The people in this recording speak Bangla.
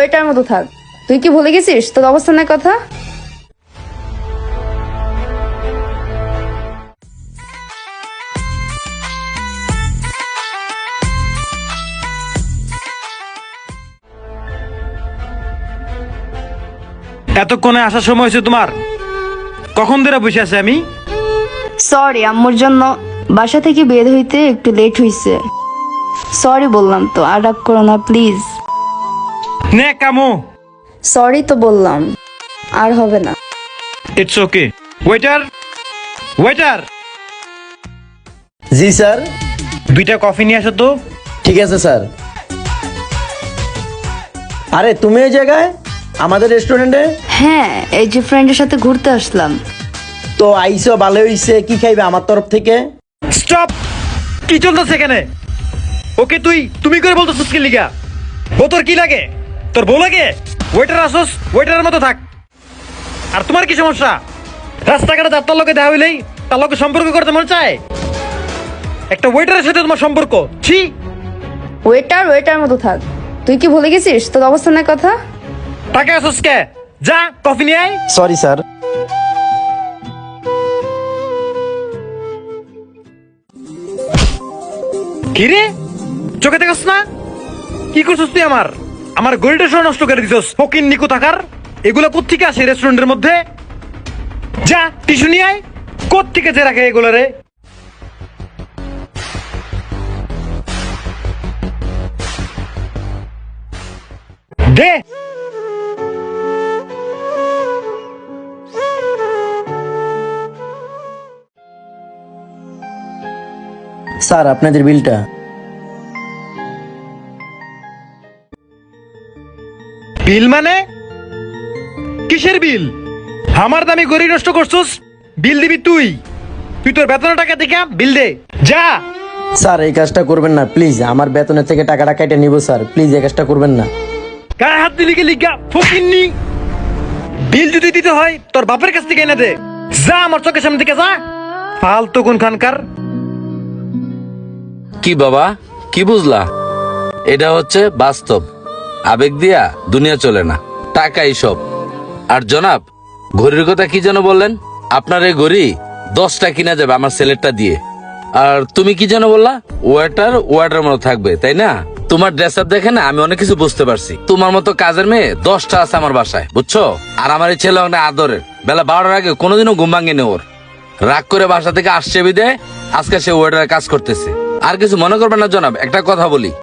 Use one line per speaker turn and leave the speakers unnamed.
ওয়েটার মতো থাক। তুই কি ভুলে গেছিস তোর অবস্থানের কথা?
এতক্ষণে আসার সময় হয়েছে তোমার? কখন ধরে বসে আছে আমি?
সরি, আম্মুর জন্য বাসা থেকে বের হইতে একটু লেট হইছে। সরি বললাম তো, আর রাগ করো না প্লিজ।
নে কামো।
সরি তো বললাম, আর হবে না।
It's okay. Waiter, waiter,
G sir.
2টা কফি নিয়ে আসো তো।
ঠিক আছে স্যার। আরে তুমি এই জায়গায় আমাদের রেস্টুরেন্টে?
হ্যাঁ, এই যে ফ্রেন্ডের সাথে ঘুরতে আসলাম।
তো আইসো, ভালো হইছে। কি খাইবে আমার তরফ থেকে?
স্টপ! কি চলতেছে এখানে? ওকে তুমি করে বলতেছিস কি লিগা? ও তোর কি লাগে? তোর বউ লাগে? ওয়েটার আসোস, ওয়েটারের মতো থাক। আর তোমার কি সমস্যা? রাস্তাঘাটে যার তার লোকে দেখা হইলেই তার লোকে সম্পর্ক করতে মনে চায়? একটা ওয়েটারের সাথে তোমার সম্পর্ক? ছি!
ওয়েটার ওয়েটার মতো থাক। তুই কি ভুলে গেছিস তোর অবস্থানের কথা?
টাকা আসোস কে? যা কফি নিয়ে আয়।
Sorry sir.
কি রে, চোখে দেখাস না? কি করছিস তুই? আমার গরিটা শো নষ্ট করে দিছস। ফকিন নিকো থাকার। এগুলো কোত্থেকে আসে রেস্টুরেন্টের মধ্যে? যা টিস্যু নিয়ে আয়। কোত্থেকে যে রাখে এগুলো রে? দে।
স্যার আপনাদের বিলটা।
বিল মানে? কিসের বিল? আমার দামি গড়ি নষ্ট করছিস, বিল দিবি তুই? তুই তোর বেতনের টাকা থেকে বিল দে, যা।
স্যার এই কাজটা করবেন না প্লিজ। আমার বেতনের থেকে টাকাটা কেটে নিব স্যার, প্লিজ এই কাজটা করবেন না।
গায়ে হাত দিলি কে লিগা ফকিন্নি? বিল যদি দিতে হয় তোর বাপের কাছ থেকে এনে দে। যা আমার চোখের সামনে থেকে যা। ফালতু কোন খানকার।
কি বাবা, কি বুঝলা? এটা হচ্ছে বাস্তব। আবেগ দিয়া দুনিয়া চলে না, টাকাই সব। আর জনাব, ঘড়ির কথা কি যেন বললেন? আপনার এই ঘড়ি 10টা কিনা যাবে আমার ছেলেরটা দিয়ে। আর তুমি কি যেন বললা? ওয়াটার মতো থাকবে, তাই না? তোমার ড্রেস আপ দেখে না আমি অনেক কিছু বুঝতে পারছি। তোমার মতো কাজের মেয়ে 10টা আছে আমার বাসায়, বুঝছো? আর আমার এই ছেলে অনেক আদরের। বেলা 12টার আগে কোনোদিনও ঘুম ভাঙেনি ওর। রাগ করে বাসা থেকে আসছে বিদে আজকে সে ওয়েটারের কাজ করতেছে। আর কিছু মনে করবেন না জনাব, একটা কথা বলি,